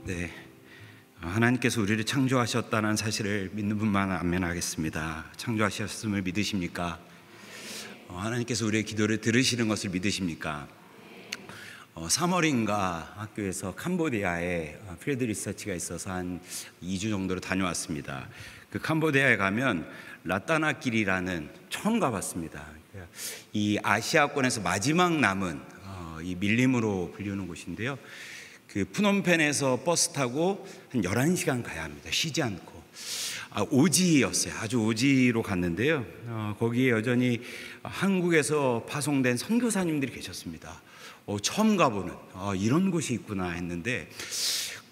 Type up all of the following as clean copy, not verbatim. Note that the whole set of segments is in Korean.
네, 하나님께서 우리를 창조하셨다는 사실을 믿는 분만 아멘하겠습니다. 창조하셨음을 믿으십니까? 하나님께서 우리의 기도를 들으시는 것을 믿으십니까? 3월인가 학교에서 캄보디아에 필드 리서치가 있어서 한 2주 정도로 다녀왔습니다. 그 캄보디아에 가면 라따나길이라는, 처음 가봤습니다. 이 아시아권에서 마지막 남은 이 밀림으로 불리는 곳인데요. 그 푸놈펜에서 버스 타고 한 11시간 가야 합니다. 쉬지 않고. 오지였어요. 아주 오지로 갔는데요. 거기에 여전히 한국에서 파송된 선교사님들이 계셨습니다. 처음 가보는 이런 곳이 있구나 했는데,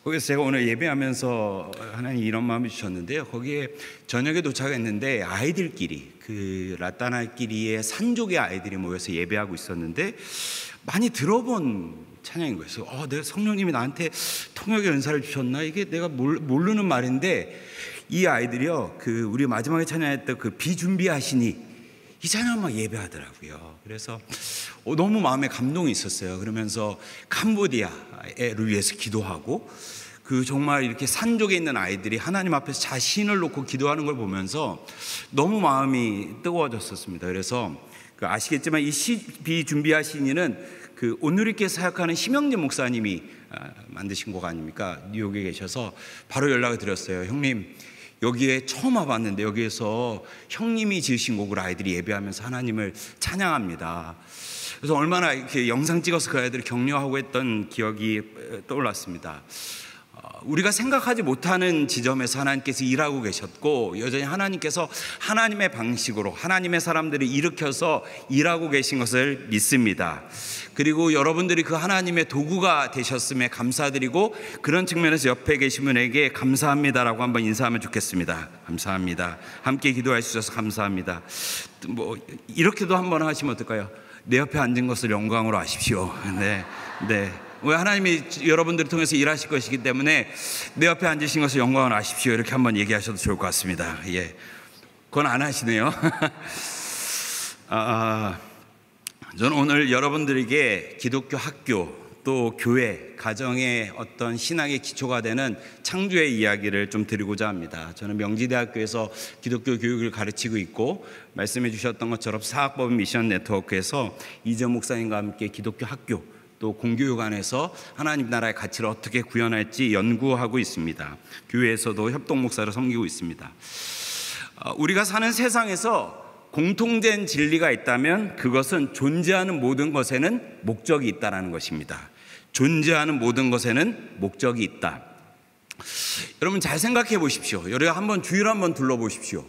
거기서 제가 오늘 예배하면서 하나님 이런 마음을 주셨는데요. 거기에 저녁에 도착했는데 아이들끼리, 그 라따나길이의 산족의 아이들이 모여서 예배하고 있었는데 많이 들어본 찬양인 거예요. 내가 성령님이 나한테 통역의 은사를 주셨나? 이게 내가 모르는 말인데, 이 아이들이요, 그 우리 마지막에 찬양했던 그 비준비하시니, 이 찬양 막 예배하더라고요. 그래서 너무 마음에 감동이 있었어요. 그러면서 캄보디아를 위해서 기도하고, 그 정말 이렇게 산족에 있는 아이들이 하나님 앞에서 자신을 놓고 기도하는 걸 보면서 너무 마음이 뜨거워졌었습니다. 그래서 아시겠지만 이 비준비하시니는 그 오누리께 사역하는 심영재 목사님이 만드신 곡 아닙니까? 뉴욕에 계셔서 바로 연락을 드렸어요. 형님, 여기에 처음 와봤는데 여기에서 형님이 지으신 곡을 아이들이 예배하면서 하나님을 찬양합니다. 그래서 얼마나 이렇게 영상 찍어서 그 아이들을 격려하고 했던 기억이 떠올랐습니다. 우리가 생각하지 못하는 지점에서 하나님께서 일하고 계셨고, 여전히 하나님께서 하나님의 방식으로 하나님의 사람들을 일으켜서 일하고 계신 것을 믿습니다. 그리고 여러분들이 그 하나님의 도구가 되셨음에 감사드리고, 그런 측면에서 옆에 계신 분에게 감사합니다라고 한번 인사하면 좋겠습니다. 감사합니다. 함께 기도해 주셔서 감사합니다. 이렇게도 한번 하시면 어떨까요? 내 옆에 앉은 것을 영광으로 하십시오. 네. 왜 하나님이 여러분들을 통해서 일하실 것이기 때문에 내 옆에 앉으신 것을 영광을 아십시오. 이렇게 한번 얘기하셔도 좋을 것 같습니다. 예, 그건 안 하시네요. 저는 오늘 여러분들에게 기독교 학교, 또 교회, 가정의 어떤 신앙의 기초가 되는 창조의 이야기를 좀 드리고자 합니다. 저는 명지대학교에서 기독교 교육을 가르치고 있고, 말씀해 주셨던 것처럼 사학법인 미션 네트워크에서 이재용 목사님과 함께 기독교 학교, 또 공교육 안에서 하나님 나라의 가치를 어떻게 구현할지 연구하고 있습니다. 교회에서도 협동 목사로 섬기고 있습니다. 우리가 사는 세상에서 공통된 진리가 있다면 그것은 존재하는 모든 것에는 목적이 있다는 것입니다. 존재하는 모든 것에는 목적이 있다. 여러분 잘 생각해 보십시오. 여러분 한번 주위를 한번 둘러보십시오.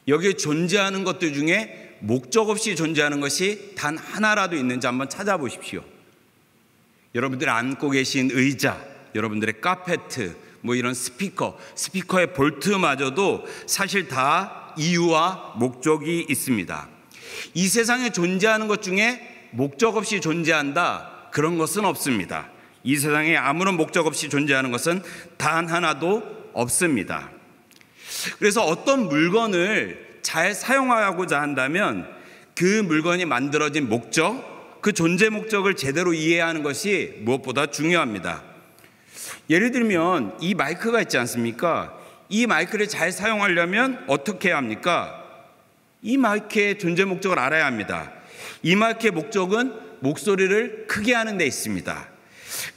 여기에 존재하는 것들 중에 목적 없이 존재하는 것이 단 하나라도 있는지 한번 찾아보십시오. 여러분들이 앉고 계신 의자, 여러분들의 카페트, 이런 스피커의 볼트마저도 사실 다 이유와 목적이 있습니다. 이 세상에 존재하는 것 중에 목적 없이 존재한다, 그런 것은 없습니다. 이 세상에 아무런 목적 없이 존재하는 것은 단 하나도 없습니다. 그래서 어떤 물건을 잘 사용하고자 한다면 그 물건이 만들어진 목적, 그 존재 목적을 제대로 이해하는 것이 무엇보다 중요합니다. 예를 들면 이 마이크가 있지 않습니까? 이 마이크를 잘 사용하려면 어떻게 해야 합니까? 이 마이크의 존재 목적을 알아야 합니다. 이 마이크의 목적은 목소리를 크게 하는 데 있습니다.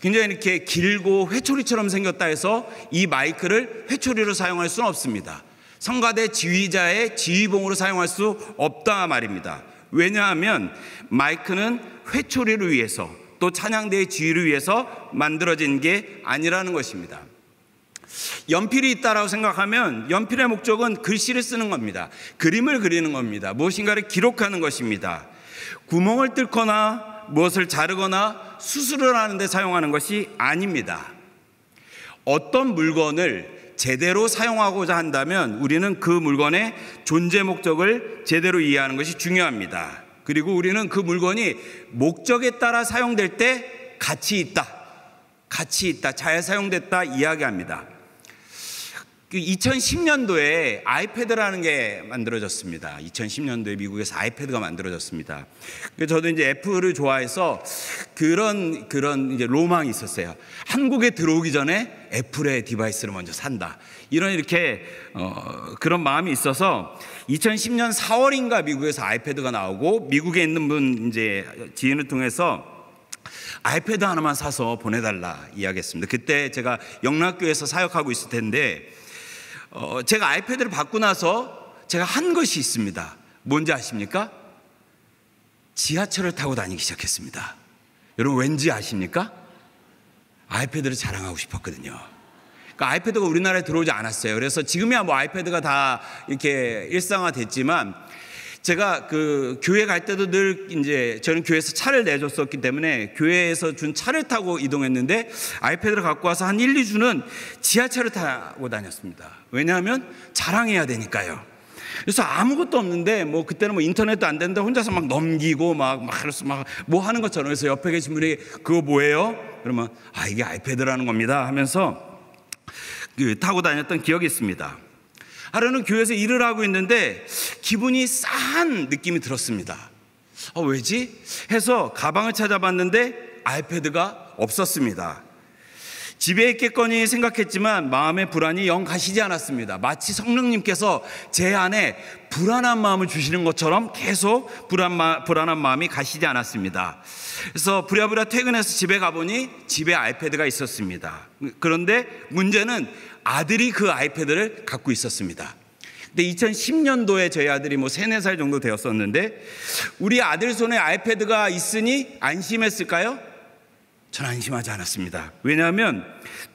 굉장히 이렇게 길고 회초리처럼 생겼다 해서 이 마이크를 회초리로 사용할 수는 없습니다. 성가대 지휘자의 지휘봉으로 사용할 수 없다 말입니다. 왜냐하면 마이크는 회초리를 위해서, 또 찬양대의 지휘를 위해서 만들어진 게 아니라는 것입니다. 연필이 있다라고 생각하면 연필의 목적은 글씨를 쓰는 겁니다. 그림을 그리는 겁니다. 무엇인가를 기록하는 것입니다. 구멍을 뚫거나 무엇을 자르거나 수술을 하는 데 사용하는 것이 아닙니다. 어떤 물건을 제대로 사용하고자 한다면 우리는 그 물건의 존재 목적을 제대로 이해하는 것이 중요합니다. 그리고 우리는 그 물건이 목적에 따라 사용될 때 가치 있다, 잘 사용됐다 이야기합니다. 2010년도에 아이패드라는 게 만들어졌습니다. 2010년도에 미국에서 아이패드가 만들어졌습니다. 저도 이제 애플을 좋아해서 그런 이제 로망이 있었어요. 한국에 들어오기 전에 애플의 디바이스를 먼저 산다. 이렇게 그런 마음이 있어서 2010년 4월인가 미국에서 아이패드가 나오고, 미국에 있는 분 이제 지인을 통해서 아이패드 하나만 사서 보내달라 이야기했습니다. 그때 제가 영락교회에서 사역하고 있을 텐데, 제가 아이패드를 받고 나서 제가 한 것이 있습니다. 뭔지 아십니까? 지하철을 타고 다니기 시작했습니다. 여러분 왠지 아십니까? 아이패드를 자랑하고 싶었거든요. 그러니까 아이패드가 우리나라에 들어오지 않았어요. 그래서 지금이야 뭐 아이패드가 다 이렇게 일상화됐지만, 제가 그 교회 갈 때도 늘 이제 저는 교회에서 차를 내줬었기 때문에 교회에서 준 차를 타고 이동했는데, 아이패드를 갖고 와서 한 1, 2주는 지하철을 타고 다녔습니다. 왜냐하면 자랑해야 되니까요. 그래서 아무것도 없는데, 뭐 그때는 뭐 인터넷도 안 되는데 혼자서 막 넘기고 그래서 막 뭐 하는 것처럼. 그래서 옆에 계신 분이 그거 뭐예요? 그러면 이게 아이패드라는 겁니다 하면서 타고 다녔던 기억이 있습니다. 하루는 교회에서 일을 하고 있는데 기분이 싸한 느낌이 들었습니다. 왜지? 해서 가방을 찾아봤는데 아이패드가 없었습니다. 집에 있겠거니 생각했지만 마음의 불안이 영 가시지 않았습니다. 마치 성령님께서 제 안에 불안한 마음을 주시는 것처럼 계속 불안한 마음이 가시지 않았습니다. 그래서 부랴부랴 퇴근해서 집에 가보니 집에 아이패드가 있었습니다. 그런데 문제는 아들이 그 아이패드를 갖고 있었습니다. 근데 2010년도에 저희 아들이 뭐 3, 4살 정도 되었었는데, 우리 아들 손에 아이패드가 있으니 안심했을까요? 저는 안심하지 않았습니다. 왜냐하면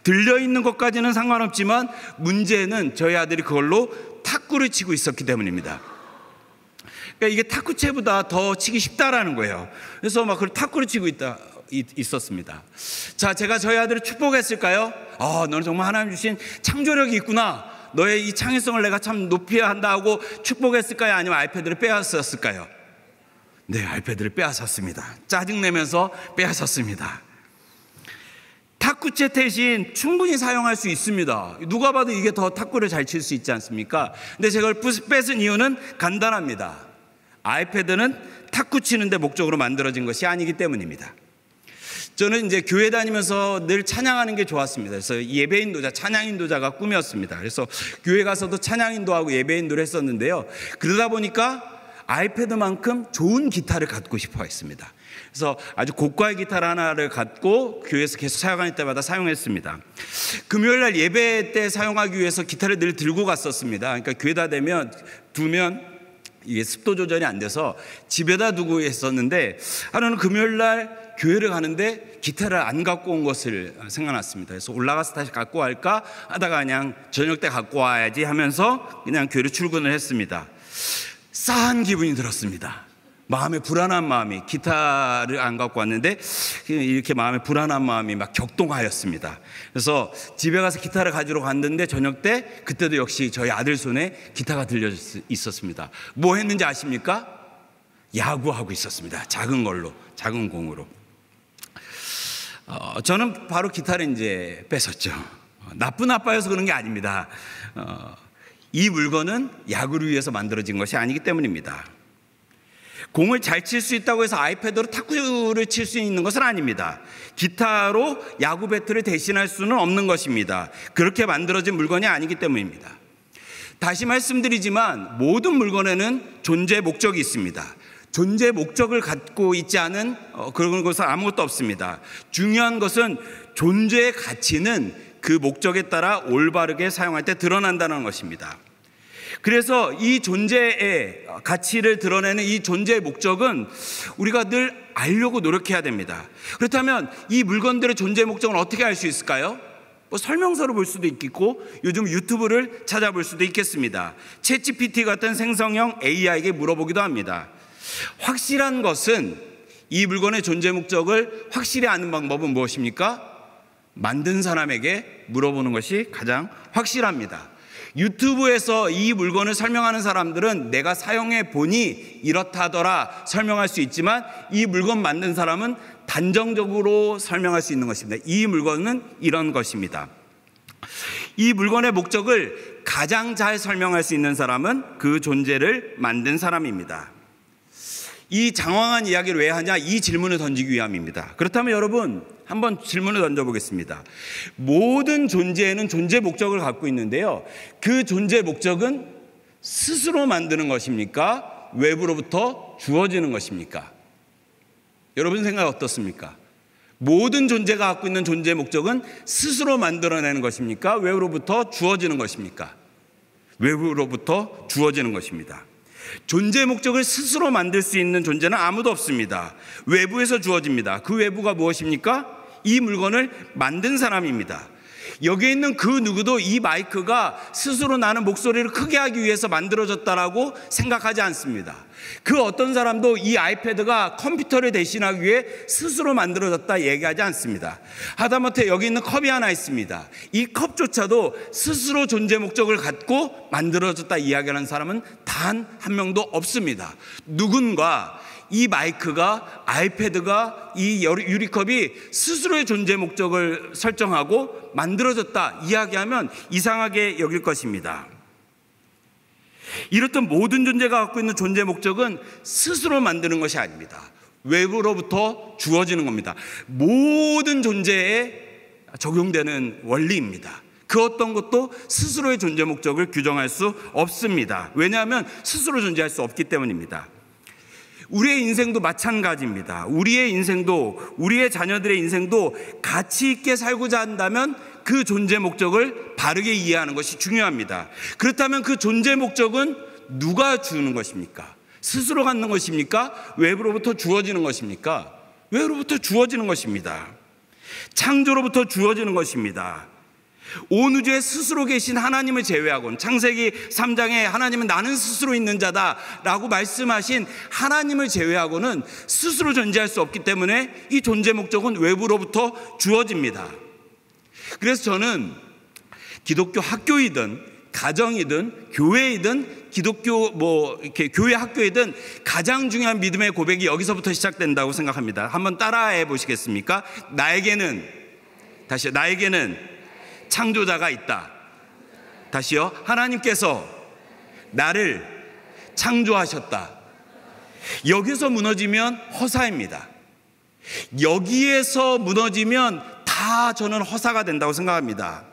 들려있는 것까지는 상관없지만 문제는 저희 아들이 그걸로 탁구를 치고 있었기 때문입니다. 그러니까 이게 탁구채보다 더 치기 쉽다라는 거예요. 그래서 막 탁구를 치고 있었습니다. 자, 제가 저희 아들을 축복했을까요? 너는 정말 하나님 주신 창조력이 있구나, 너의 이 창의성을 내가 참 높여야 한다 하고 축복했을까요? 아니면 아이패드를 빼앗았을까요? 네, 아이패드를 빼앗았습니다. 짜증내면서 빼앗았습니다. 탁구채 대신 충분히 사용할 수 있습니다. 누가 봐도 이게 더 탁구를 잘 칠 수 있지 않습니까? 근데 제가 뺏은 이유는 간단합니다. 아이패드는 탁구 치는데 목적으로 만들어진 것이 아니기 때문입니다. 저는 이제 교회 다니면서 늘 찬양하는 게 좋았습니다. 그래서 예배인도자, 찬양인도자가 꿈이었습니다. 그래서 교회 가서도 찬양인도하고 예배인도를 했었는데요. 그러다 보니까 아이패드만큼 좋은 기타를 갖고 싶어 했습니다. 그래서 아주 고가의 기타 하나를 갖고 교회에서 계속 사역할 때마다 사용했습니다. 금요일날 예배 때 사용하기 위해서 기타를 늘 들고 갔었습니다. 그러니까 교회다 두면 이게 습도 조절이 안 돼서 집에다 두고 했었는데, 하루는 금요일날 교회를 가는데 기타를 안 갖고 온 것을 생각났습니다. 그래서 올라가서 다시 갖고 갈까 하다가 그냥 저녁 때 갖고 와야지 하면서 그냥 교회로 출근을 했습니다. 싸한 기분이 들었습니다. 마음에 불안한 마음이, 기타를 안 갖고 왔는데 이렇게 마음에 불안한 마음이 막 격동하였습니다. 그래서 집에 가서 기타를 가지러 갔는데 저녁 때 그때도 역시 저희 아들 손에 기타가 들려 있었습니다. 뭐 했는지 아십니까? 야구하고 있었습니다. 작은 걸로, 작은 공으로. 저는 바로 기타를 이제 뺏었죠. 나쁜 아빠여서 그런 게 아닙니다. 이 물건은 야구를 위해서 만들어진 것이 아니기 때문입니다. 공을 잘 칠 수 있다고 해서 아이패드로 탁구를 칠 수 있는 것은 아닙니다. 기타로 야구 배트를 대신할 수는 없는 것입니다. 그렇게 만들어진 물건이 아니기 때문입니다. 다시 말씀드리지만 모든 물건에는 존재 목적이 있습니다. 존재 목적을 갖고 있지 않은 그런 것은 아무것도 없습니다. 중요한 것은 존재의 가치는 그 목적에 따라 올바르게 사용할 때 드러난다는 것입니다. 그래서 이 존재의 가치를 드러내는 이 존재의 목적은 우리가 늘 알려고 노력해야 됩니다. 그렇다면 이 물건들의 존재의 목적은 어떻게 알 수 있을까요? 설명서를 볼 수도 있겠고 요즘 유튜브를 찾아볼 수도 있겠습니다. 챗GPT 같은 생성형 AI에게 물어보기도 합니다. 확실한 것은 이 물건의 존재 목적을 확실히 아는 방법은 무엇입니까? 만든 사람에게 물어보는 것이 가장 확실합니다. 유튜브에서 이 물건을 설명하는 사람들은 내가 사용해 보니 이렇다더라 설명할 수 있지만 이 물건 만든 사람은 단정적으로 설명할 수 있는 것입니다. 이 물건은 이런 것입니다. 이 물건의 목적을 가장 잘 설명할 수 있는 사람은 그 존재를 만든 사람입니다. 이 장황한 이야기를 왜 하냐? 이 질문을 던지기 위함입니다. 그렇다면 여러분, 한번 질문을 던져보겠습니다. 모든 존재에는 존재 목적을 갖고 있는데요, 그 존재 목적은 스스로 만드는 것입니까? 외부로부터 주어지는 것입니까? 여러분 생각 어떻습니까? 모든 존재가 갖고 있는 존재 목적은 스스로 만들어내는 것입니까? 외부로부터 주어지는 것입니까? 외부로부터 주어지는 것입니다. 존재 목적을 스스로 만들 수 있는 존재는 아무도 없습니다. 외부에서 주어집니다. 그 외부가 무엇입니까? 이 물건을 만든 사람입니다. 여기에 있는 그 누구도 이 마이크가 스스로 나는 목소리를 크게 하기 위해서 만들어졌다라고 생각하지 않습니다. 그 어떤 사람도 이 아이패드가 컴퓨터를 대신하기 위해 스스로 만들어졌다 얘기하지 않습니다. 하다못해 여기 있는 컵이 하나 있습니다. 이 컵조차도 스스로 존재 목적을 갖고 만들어졌다 이야기하는 사람은 단 한 명도 없습니다. 누군가 이 마이크가, 아이패드가, 이 유리컵이 스스로의 존재 목적을 설정하고 만들어졌다 이야기하면 이상하게 여길 것입니다. 이렇듯 모든 존재가 갖고 있는 존재 목적은 스스로 만드는 것이 아닙니다. 외부로부터 주어지는 겁니다. 모든 존재에 적용되는 원리입니다. 그 어떤 것도 스스로의 존재 목적을 규정할 수 없습니다. 왜냐하면 스스로 존재할 수 없기 때문입니다. 우리의 인생도 마찬가지입니다. 우리의 인생도, 우리의 자녀들의 인생도 가치 있게 살고자 한다면 그 존재 목적을 바르게 이해하는 것이 중요합니다. 그렇다면 그 존재 목적은 누가 주는 것입니까? 스스로 갖는 것입니까? 외부로부터 주어지는 것입니까? 외부로부터 주어지는 것입니다. 창조로부터 주어지는 것입니다. 온 우주에 스스로 계신 하나님을 제외하고는, 창세기 3장에 하나님은 나는 스스로 있는 자다 라고 말씀하신 하나님을 제외하고는 스스로 존재할 수 없기 때문에 이 존재 목적은 외부로부터 주어집니다. 그래서 저는 기독교 학교이든 가정이든 교회이든 기독교 이렇게 교회 학교이든 가장 중요한 믿음의 고백이 여기서부터 시작된다고 생각합니다. 한번 따라해 보시겠습니까? 나에게는 창조자가 있다. 다시요. 하나님께서 나를 창조하셨다. 여기서 무너지면 허사입니다. 여기에서 무너지면 다 저는 허사가 된다고 생각합니다.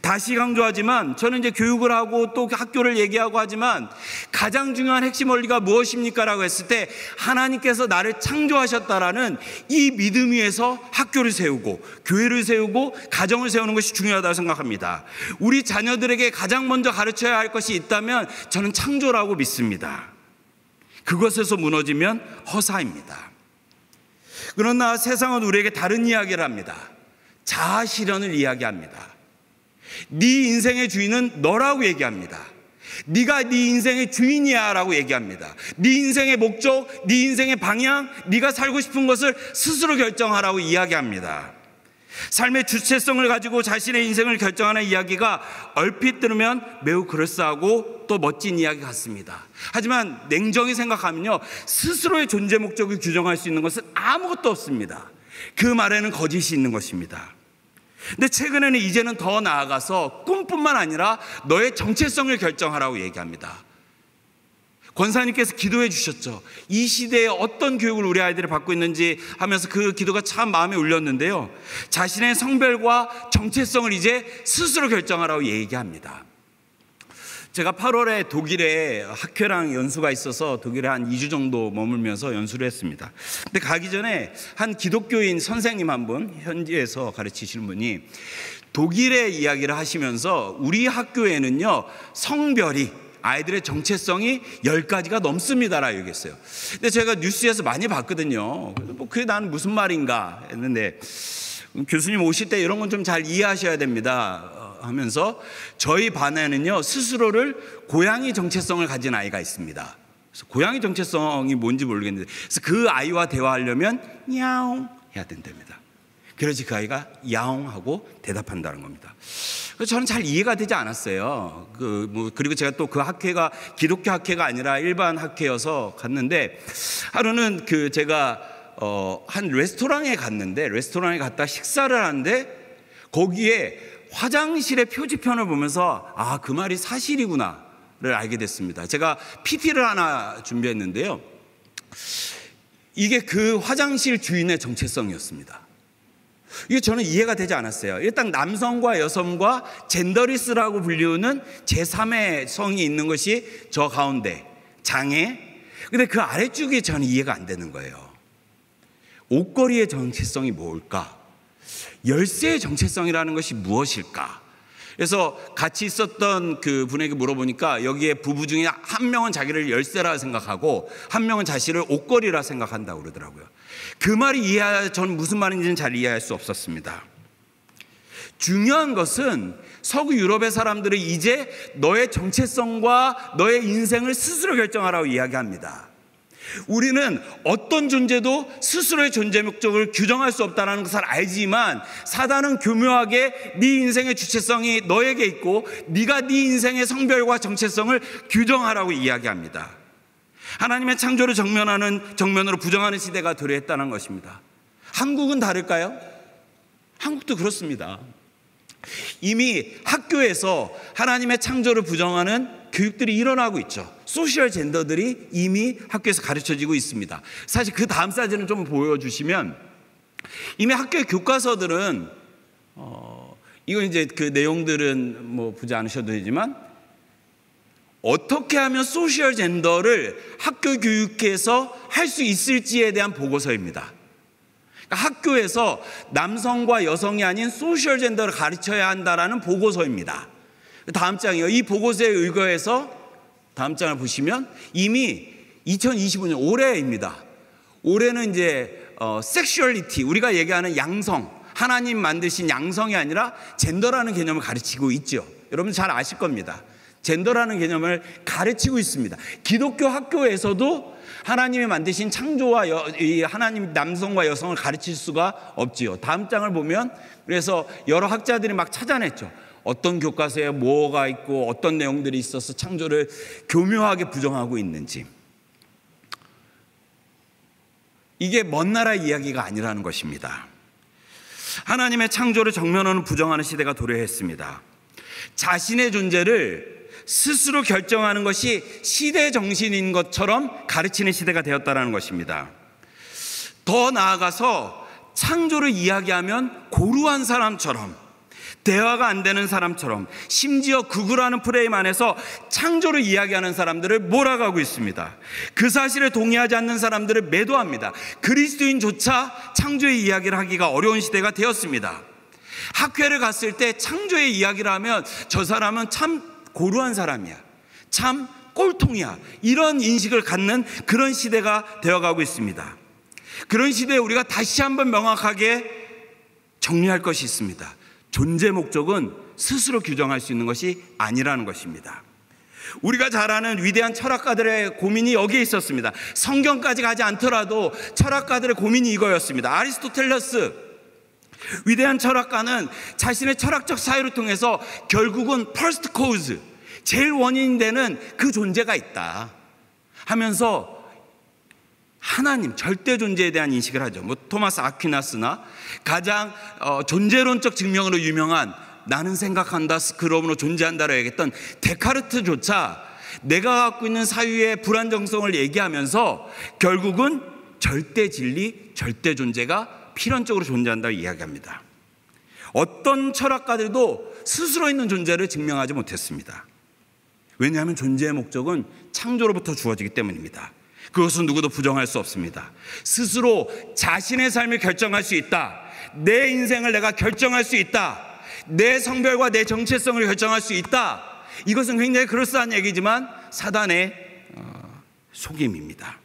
다시 강조하지만 저는 이제 교육을 하고 또 학교를 얘기하고 하지만 가장 중요한 핵심 원리가 무엇입니까? 라고 했을 때 하나님께서 나를 창조하셨다라는 이 믿음 위에서 학교를 세우고 교회를 세우고 가정을 세우는 것이 중요하다고 생각합니다. 우리 자녀들에게 가장 먼저 가르쳐야 할 것이 있다면 저는 창조라고 믿습니다. 그것에서 무너지면 허사입니다. 그러나 세상은 우리에게 다른 이야기를 합니다. 자아 실현을 이야기합니다. 네 인생의 주인은 너라고 얘기합니다. 네가 네 인생의 주인이야 라고 얘기합니다. 네 인생의 목적, 네 인생의 방향, 네가 살고 싶은 것을 스스로 결정하라고 이야기합니다. 삶의 주체성을 가지고 자신의 인생을 결정하는 이야기가 얼핏 들으면 매우 그럴싸하고 또 멋진 이야기 같습니다. 하지만 냉정히 생각하면요, 스스로의 존재 목적을 규정할 수 있는 것은 아무것도 없습니다. 그 말에는 거짓이 있는 것입니다. 근데 최근에는 이제는 더 나아가서 꿈뿐만 아니라 너의 정체성을 결정하라고 얘기합니다. 권사님께서 기도해 주셨죠. 이 시대에 어떤 교육을 우리 아이들이 받고 있는지 하면서 그 기도가 참 마음에 울렸는데요, 자신의 성별과 정체성을 이제 스스로 결정하라고 얘기합니다. 제가 8월에 독일에 학회랑 연수가 있어서 독일에 한 2주 정도 머물면서 연수를 했습니다. 근데 가기 전에 한 기독교인 선생님 한 분, 현지에서 가르치시는 분이 독일의 이야기를 하시면서 우리 학교에는요, 성별이, 아이들의 정체성이 10가지가 넘습니다라고 얘기했어요. 근데 제가 뉴스에서 많이 봤거든요. 그래서 그게 나는 무슨 말인가 했는데, 교수님 오실 때 이런 건 좀 잘 이해하셔야 됩니다 하면서 저희 반에는요, 스스로를 고양이 정체성을 가진 아이가 있습니다. 그래서 고양이 정체성이 뭔지 모르겠는데, 그래서 그 아이와 대화하려면 야옹 해야 된답니다. 그래야지 그 아이가 야옹 하고 대답한다는 겁니다. 그래서 저는 잘 이해가 되지 않았어요. 그리고 제가 또 그 학회가 기독교 학회가 아니라 일반 학회여서 갔는데, 하루는 제가 한 레스토랑에 갔다 식사를 하는데 거기에 화장실의 표지편을 보면서 아, 그 말이 사실이구나를 알게 됐습니다. 제가 PP를 하나 준비했는데요. 이게 그 화장실 주인의 정체성이었습니다. 이게 저는 이해가 되지 않았어요. 일단 남성과 여성과 젠더리스라고 불리우는 제3의 성이 있는 것이 저 가운데 장애. 근데 그 아래쪽이 저는 이해가 안 되는 거예요. 옷걸이의 정체성이 뭘까? 열쇠의 정체성이라는 것이 무엇일까? 그래서 같이 있었던 그 분에게 물어보니까 여기에 부부 중에 한 명은 자기를 열쇠라 생각하고 한 명은 자신을 옷걸이라 생각한다고 그러더라고요. 그 말이 저는 무슨 말인지는 잘 이해할 수 없었습니다. 중요한 것은 서구 유럽의 사람들은 이제 너의 정체성과 너의 인생을 스스로 결정하라고 이야기합니다. 우리는 어떤 존재도 스스로의 존재 목적을 규정할 수 없다는 것을 알지만 사단은 교묘하게 네 인생의 주체성이 너에게 있고 네가 네 인생의 성별과 정체성을 규정하라고 이야기합니다. 하나님의 창조를 정면으로 부정하는 시대가 도래했다는 것입니다. 한국은 다를까요? 한국도 그렇습니다. 이미 학교에서 하나님의 창조를 부정하는 교육들이 일어나고 있죠. 소셜 젠더들이 이미 학교에서 가르쳐지고 있습니다. 사실 그 다음 사진을 좀 보여주시면 이미 학교의 교과서들은 이건 이제 그 내용들은 뭐 보지 않으셔도 되지만 어떻게 하면 소셜 젠더를 학교 교육에서 할 수 있을지에 대한 보고서입니다. 그러니까 학교에서 남성과 여성이 아닌 소셜 젠더를 가르쳐야 한다라는 보고서입니다. 다음 장이요. 이 보고서에 의거해서 다음 장을 보시면 이미 2025년 올해입니다. 올해는 이제 섹슈얼리티, 우리가 얘기하는 양성, 하나님 만드신 양성이 아니라 젠더라는 개념을 가르치고 있죠. 여러분 잘 아실 겁니다. 젠더라는 개념을 가르치고 있습니다. 기독교 학교에서도 하나님이 만드신 창조와 하나님 남성과 여성을 가르칠 수가 없지요. 다음 장을 보면 그래서 여러 학자들이 막 찾아냈죠. 어떤 교과서에 뭐가 있고 어떤 내용들이 있어서 창조를 교묘하게 부정하고 있는지. 이게 먼 나라 이야기가 아니라는 것입니다. 하나님의 창조를 정면으로 부정하는 시대가 도래했습니다. 자신의 존재를 스스로 결정하는 것이 시대 정신인 것처럼 가르치는 시대가 되었다는 것입니다. 더 나아가서 창조를 이야기하면 고루한 사람처럼, 대화가 안 되는 사람처럼, 심지어 극우라는 프레임 안에서 창조를 이야기하는 사람들을 몰아가고 있습니다. 그 사실에 동의하지 않는 사람들을 매도합니다. 그리스도인조차 창조의 이야기를 하기가 어려운 시대가 되었습니다. 학회를 갔을 때 창조의 이야기를 하면 저 사람은 참 고루한 사람이야, 참 꼴통이야, 이런 인식을 갖는 그런 시대가 되어가고 있습니다. 그런 시대에 우리가 다시 한번 명확하게 정리할 것이 있습니다. 존재 목적은 스스로 규정할 수 있는 것이 아니라는 것입니다. 우리가 잘 아는 위대한 철학가들의 고민이 여기에 있었습니다. 성경까지 가지 않더라도 철학가들의 고민이 이거였습니다. 아리스토텔레스, 위대한 철학가는 자신의 철학적 사유를 통해서 결국은 first cause, 제일 원인이 되는 그 존재가 있다 하면서 하나님, 절대 존재에 대한 인식을 하죠. 뭐 토마스 아퀴나스나 가장 존재론적 증명으로 유명한 나는 생각한다, 그러므로 존재한다라고 얘기했던 데카르트조차 내가 갖고 있는 사유의 불안정성을 얘기하면서 결국은 절대 진리, 절대 존재가 필연적으로 존재한다고 이야기합니다. 어떤 철학가들도 스스로 있는 존재를 증명하지 못했습니다. 왜냐하면 존재의 목적은 창조로부터 주어지기 때문입니다. 그것은 누구도 부정할 수 없습니다. 스스로 자신의 삶을 결정할 수 있다. 내 인생을 내가 결정할 수 있다. 내 성별과 내 정체성을 결정할 수 있다. 이것은 굉장히 그럴싸한 얘기지만 사단의 속임입니다.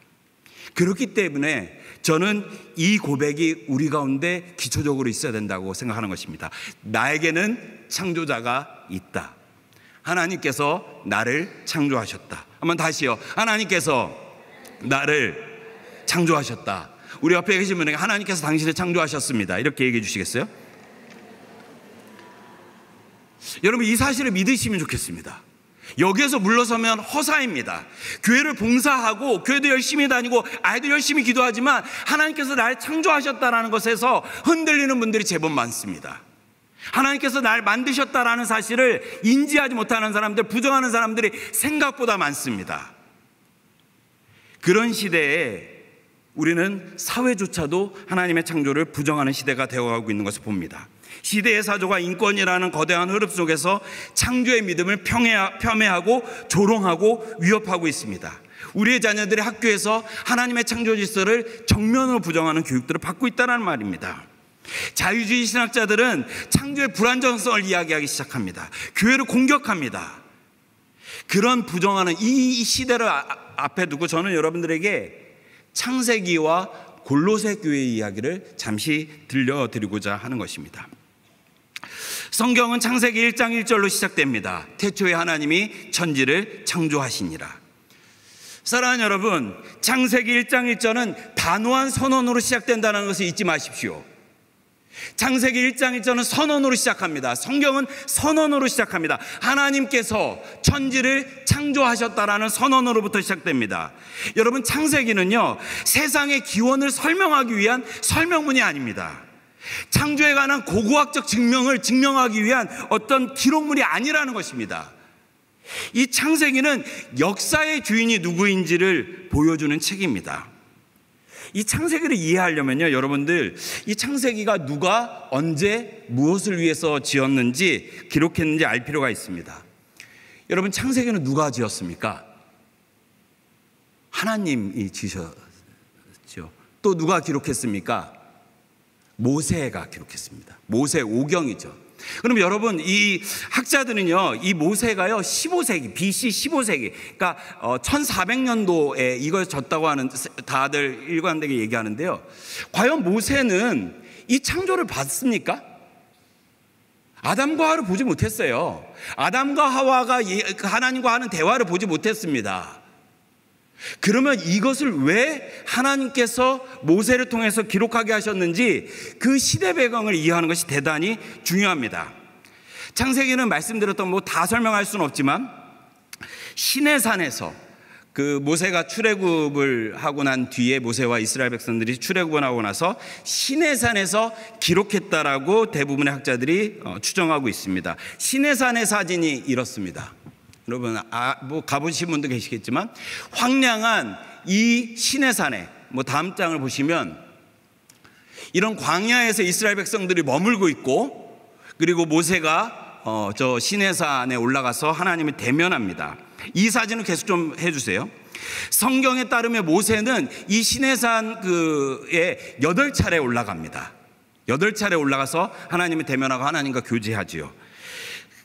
그렇기 때문에 저는 이 고백이 우리 가운데 기초적으로 있어야 된다고 생각하는 것입니다. 나에게는 창조자가 있다. 하나님께서 나를 창조하셨다. 한번 다시요. 하나님께서 나를 창조하셨다. 우리 옆에 계신 분에게 하나님께서 당신을 창조하셨습니다. 이렇게 얘기해 주시겠어요? 여러분, 이 사실을 믿으시면 좋겠습니다. 여기에서 물러서면 허사입니다. 교회를 봉사하고 교회도 열심히 다니고 아이도 열심히 기도하지만 하나님께서 나를 창조하셨다는 것에서 흔들리는 분들이 제법 많습니다. 하나님께서 날 만드셨다라는 사실을 인지하지 못하는 사람들, 부정하는 사람들이 생각보다 많습니다. 그런 시대에 우리는 사회조차도 하나님의 창조를 부정하는 시대가 되어가고 있는 것을 봅니다. 시대의 사조가 인권이라는 거대한 흐름 속에서 창조의 믿음을 폄훼하고 조롱하고 위협하고 있습니다. 우리의 자녀들이 학교에서 하나님의 창조 질서를 정면으로 부정하는 교육들을 받고 있다는 말입니다. 자유주의 신학자들은 창조의 불안정성을 이야기하기 시작합니다. 교회를 공격합니다. 그런 부정하는 이 시대를 앞에 두고 저는 여러분들에게 창세기와 골로새 교회의 이야기를 잠시 들려드리고자 하는 것입니다. 성경은 창세기 1장 1절로 시작됩니다. 태초에 하나님이 천지를 창조하시니라. 사랑하는 여러분, 창세기 1장 1절은 단호한 선언으로 시작된다는 것을 잊지 마십시오. 창세기 1장 1절은 선언으로 시작합니다. 성경은 선언으로 시작합니다. 하나님께서 천지를 창조하셨다라는 선언으로부터 시작됩니다. 여러분, 창세기는요, 세상의 기원을 설명하기 위한 설명문이 아닙니다. 창조에 관한 고고학적 증명을 증명하기 위한 어떤 기록물이 아니라는 것입니다. 이 창세기는 역사의 주인이 누구인지를 보여주는 책입니다. 이 창세기를 이해하려면요, 여러분들, 이 창세기가 누가 언제 무엇을 위해서 지었는지 기록했는지 알 필요가 있습니다. 여러분, 창세기는 누가 지었습니까? 하나님이 지으셨죠. 또 누가 기록했습니까? 모세가 기록했습니다. 모세 오경이죠. 그럼 여러분, 이 학자들은요, 이 모세가요 15세기 BC 15세기, 그러니까 1400년도에 이걸 졌다고 하는, 다들 일관되게 얘기하는데요, 과연 모세는 이 창조를 봤습니까? 아담과 하와를 보지 못했어요. 아담과 하와가 하나님과 하는 대화를 보지 못했습니다. 그러면 이것을 왜 하나님께서 모세를 통해서 기록하게 하셨는지 그 시대 배경을 이해하는 것이 대단히 중요합니다. 창세기는 말씀드렸던 다 설명할 수는 없지만, 시내산에서 그 모세가 출애굽을 하고 난 뒤에, 모세와 이스라엘 백성들이 출애굽을 하고 나서 시내산에서 기록했다라고 대부분의 학자들이 추정하고 있습니다. 시내산의 사진이 이렇습니다. 여러분, 가보신 분도 계시겠지만, 황량한 이 시내산에, 다음 장을 보시면 이런 광야에서 이스라엘 백성들이 머물고 있고, 그리고 모세가 저 시내산에 올라가서 하나님을 대면합니다. 이 사진을 계속 좀 해주세요. 성경에 따르면 모세는 이 시내산에 8차례 올라갑니다. 8차례 올라가서 하나님을 대면하고 하나님과 교제하지요.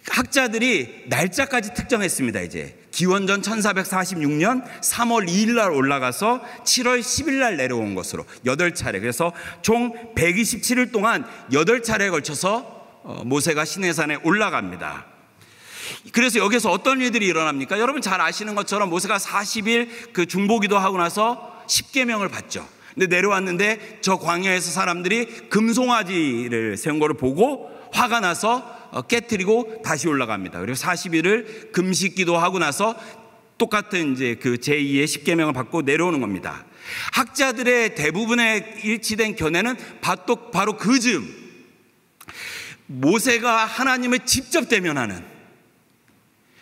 학자들이 날짜까지 특정했습니다. 이제 기원전 1446년 3월 2일 날 올라가서 7월 10일 날 내려온 것으로 8차례, 그래서 총 127일 동안 8차례에 걸쳐서 모세가 시내산에 올라갑니다. 그래서 여기서 어떤 일들이 일어납니까? 여러분 잘 아시는 것처럼 모세가 40일 그 중보기도 하고 나서 10계명을 받죠. 근데 내려왔는데 저 광야에서 사람들이 금송아지를 세운 거를 보고 화가 나서 깨트리고 다시 올라갑니다. 그리고 40일을 금식기도 하고 나서 똑같은 이제 그 제2의 10계명을 받고 내려오는 겁니다. 학자들의 대부분의 일치된 견해는 바로 그 즈음 모세가 하나님을 직접 대면하는,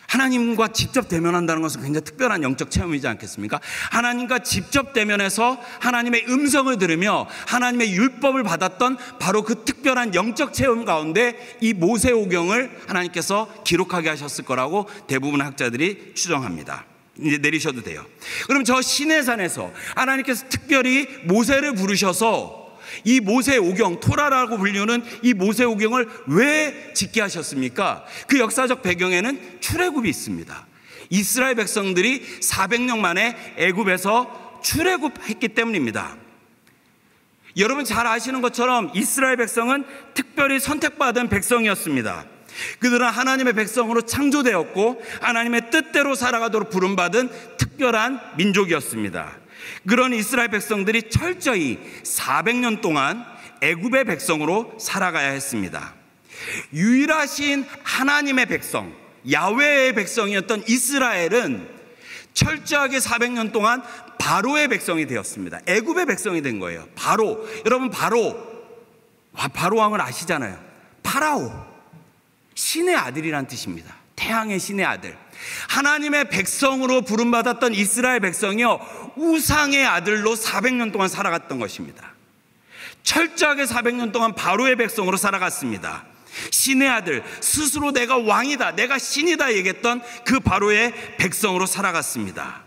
하나님과 직접 대면한다는 것은 굉장히 특별한 영적 체험이지 않겠습니까? 하나님과 직접 대면해서 하나님의 음성을 들으며 하나님의 율법을 받았던 바로 그 특별한 영적 체험 가운데 이 모세오경을 하나님께서 기록하게 하셨을 거라고 대부분의 학자들이 추정합니다. 이제 내리셔도 돼요. 그럼 저 시내산에서 하나님께서 특별히 모세를 부르셔서 이 모세오경, 토라라고 불리는 이 모세오경을 왜 짓게 하셨습니까? 그 역사적 배경에는 출애굽이 있습니다. 이스라엘 백성들이 400년 만에 애굽에서 출애굽했기 때문입니다. 여러분 잘 아시는 것처럼 이스라엘 백성은 특별히 선택받은 백성이었습니다. 그들은 하나님의 백성으로 창조되었고 하나님의 뜻대로 살아가도록 부름받은 특별한 민족이었습니다. 그런 이스라엘 백성들이 철저히 400년 동안 애굽의 백성으로 살아가야 했습니다. 유일하신 하나님의 백성, 야훼의 백성이었던 이스라엘은 철저하게 400년 동안 바로의 백성이 되었습니다. 애굽의 백성이 된 거예요. 바로, 여러분 바로 왕을 아시잖아요. 파라오, 신의 아들이란 뜻입니다. 태양의 신의 아들. 하나님의 백성으로 부름받았던 이스라엘 백성이요, 우상의 아들로 400년 동안 살아갔던 것입니다. 철저하게 400년 동안 바로의 백성으로 살아갔습니다. 신의 아들, 스스로 내가 왕이다, 내가 신이다 얘기했던 그 바로의 백성으로 살아갔습니다.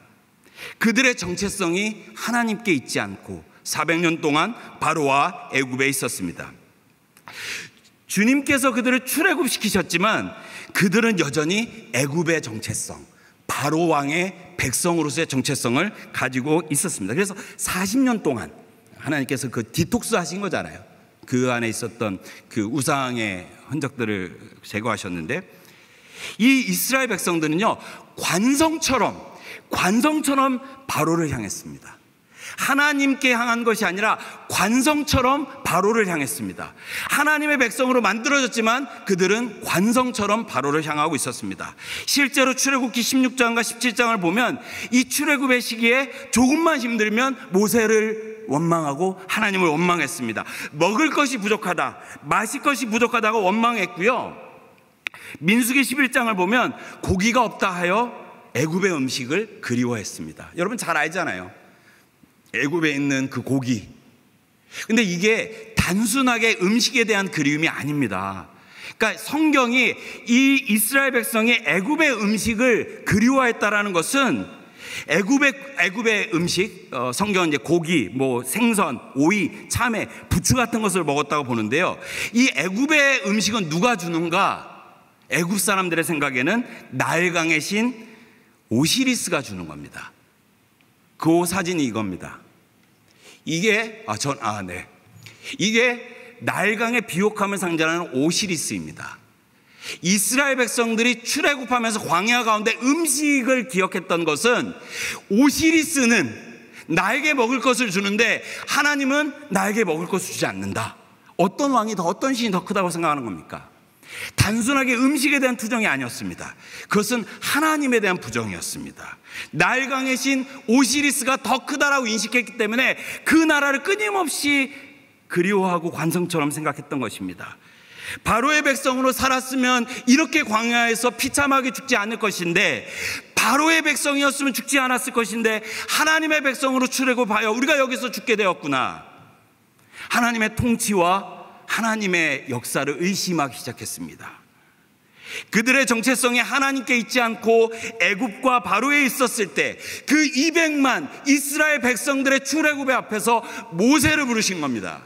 그들의 정체성이 하나님께 있지 않고 400년 동안 바로와 애굽에 있었습니다. 주님께서 그들을 출애굽시키셨지만 그들은 여전히 애굽의 정체성, 바로 왕의 백성으로서의 정체성을 가지고 있었습니다. 그래서 40년 동안 하나님께서 그 디톡스 하신 거잖아요. 그 안에 있었던 그 우상의 흔적들을 제거하셨는데, 이 이스라엘 백성들은요, 관성처럼 바로를 향했습니다. 하나님께 향한 것이 아니라 관성처럼 바로를 향했습니다. 하나님의 백성으로 만들어졌지만 그들은 관성처럼 바로를 향하고 있었습니다. 실제로 출애굽기 16장과 17장을 보면 이 출애굽의 시기에 조금만 힘들면 모세를 원망하고 하나님을 원망했습니다. 먹을 것이 부족하다, 마실 것이 부족하다고 원망했고요. 민수기 11장을 보면 고기가 없다 하여 애굽의 음식을 그리워했습니다. 여러분 잘 알잖아요. 애굽에 있는 그 고기. 근데 이게 단순하게 음식에 대한 그리움이 아닙니다. 그러니까 성경이 이 이스라엘 백성이 애굽의 음식을 그리워했다라는 것은 애굽의 음식, 성경은 이제 고기, 생선, 오이, 참외, 부추 같은 것을 먹었다고 보는데요. 이 애굽의 음식은 누가 주는가? 애굽 사람들의 생각에는 나일강의 신 오시리스가 주는 겁니다. 그 사진이 이겁니다. 이게 나일강의 비옥함을 상징하는 오시리스입니다. 이스라엘 백성들이 출애굽하면서 광야 가운데 음식을 기억했던 것은, 오시리스는 나에게 먹을 것을 주는데 하나님은 나에게 먹을 것을 주지 않는다. 어떤 왕이 더, 어떤 신이 더 크다고 생각하는 겁니까? 단순하게 음식에 대한 투정이 아니었습니다. 그것은 하나님에 대한 부정이었습니다. 나일강의 신 오시리스가 더 크다라고 인식했기 때문에 그 나라를 끊임없이 그리워하고 관성처럼 생각했던 것입니다. 바로의 백성으로 살았으면 이렇게 광야에서 비참하게 죽지 않을 것인데, 바로의 백성이었으면 죽지 않았을 것인데 하나님의 백성으로 출애굽하여 우리가 여기서 죽게 되었구나. 하나님의 통치와 하나님의 역사를 의심하기 시작했습니다. 그들의 정체성이 하나님께 있지 않고 애굽과 바로에 있었을 때 그 200만 이스라엘 백성들의 출애굽의 앞에서 모세를 부르신 겁니다.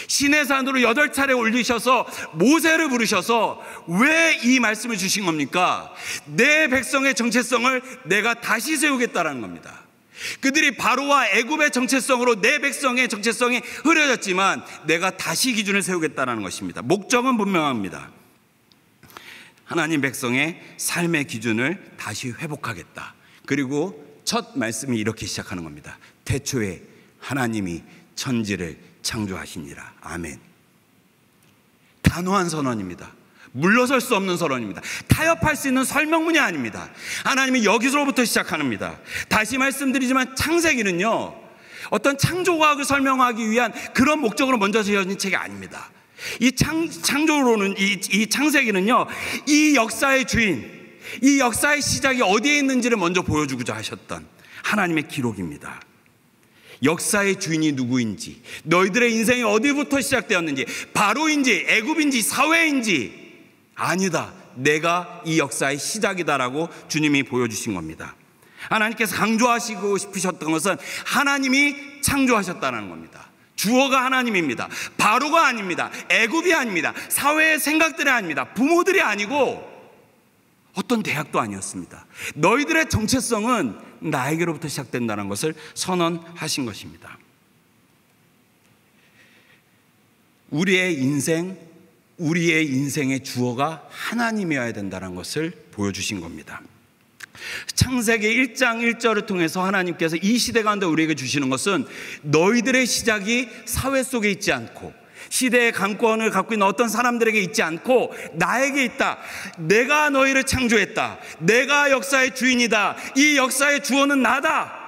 시내산으로 8차례 올리셔서 모세를 부르셔서 왜 이 말씀을 주신 겁니까? 내 백성의 정체성을 내가 다시 세우겠다라는 겁니다. 그들이 바로와 애굽의 정체성으로 내 백성의 정체성이 흐려졌지만 내가 다시 기준을 세우겠다는 것입니다. 목적은 분명합니다. 하나님 백성의 삶의 기준을 다시 회복하겠다. 그리고 첫 말씀이 이렇게 시작하는 겁니다. 태초에 하나님이 천지를 창조하시니라. 아멘. 단호한 선언입니다. 물러설 수 없는 선언입니다. 타협할 수 있는 설명문이 아닙니다. 하나님이 여기서부터 시작합니다. 다시 말씀드리지만 창세기는요, 어떤 창조과학을 설명하기 위한 그런 목적으로 먼저 지어진 책이 아닙니다. 이 창조로는, 이 창세기는요, 이 역사의 주인, 이 역사의 시작이 어디에 있는지를 먼저 보여주고자 하셨던 하나님의 기록입니다. 역사의 주인이 누구인지, 너희들의 인생이 어디부터 시작되었는지, 바로인지 애굽인지 사회인지, 아니다, 내가 이 역사의 시작이다라고 주님이 보여주신 겁니다. 하나님께서 강조하시고 싶으셨던 것은 하나님이 창조하셨다는 겁니다. 주어가 하나님입니다. 바로가 아닙니다. 애굽이 아닙니다. 사회의 생각들이 아닙니다. 부모들이 아니고 어떤 대학도 아니었습니다. 너희들의 정체성은 나에게로부터 시작된다는 것을 선언하신 것입니다. 우리의 인생의 주어가 하나님이어야 된다는 것을 보여주신 겁니다. 창세기 1장 1절을 통해서 하나님께서 이 시대 가운데 우리에게 주시는 것은, 너희들의 시작이 사회 속에 있지 않고 시대의 강권을 갖고 있는 어떤 사람들에게 있지 않고 나에게 있다. 내가 너희를 창조했다. 내가 역사의 주인이다. 이 역사의 주어는 나다.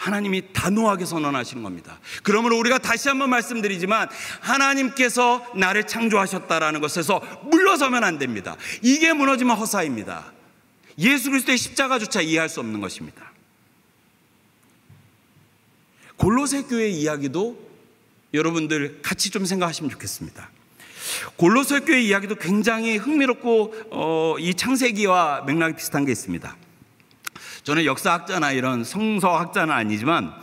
하나님이 단호하게 선언하시는 겁니다. 그러므로 우리가 다시 한번 말씀드리지만 하나님께서 나를 창조하셨다라는 것에서 물러서면 안 됩니다. 이게 무너지면 허사입니다. 예수 그리스도의 십자가조차 이해할 수 없는 것입니다. 골로새 교회 이야기도 여러분들 같이 좀 생각하시면 좋겠습니다. 골로새 교회 이야기도 굉장히 흥미롭고 이 창세기와 맥락이 비슷한 게 있습니다. 저는 역사학자나 이런 성서학자는 아니지만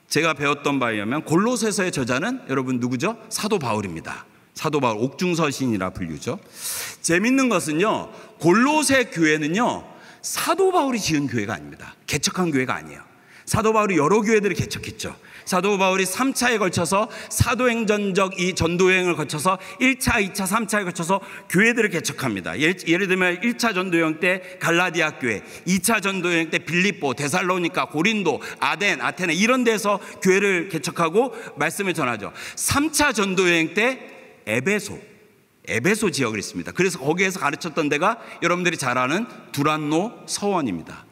제가 배웠던 바에 의하면 골로새서의 저자는 여러분 누구죠? 사도 바울입니다. 사도 바울, 옥중서신이라 불리죠. 재밌는 것은요, 골로새 교회는요 사도 바울이 지은 교회가 아닙니다. 개척한 교회가 아니에요. 사도 바울이 여러 교회들을 개척했죠. 사도 바울이 3차에 걸쳐서 사도행전적 이 전도여행을 거쳐서 1차, 2차, 3차에 걸쳐서 교회들을 개척합니다. 예를 들면 1차 전도여행 때 갈라디아 교회, 2차 전도여행 때 빌립보, 데살로니가, 고린도, 아덴, 아테네 이런 데서 교회를 개척하고 말씀을 전하죠. 3차 전도여행 때 에베소 지역을 있습니다. 그래서 거기에서 가르쳤던 데가 여러분들이 잘 아는 두란노 서원입니다.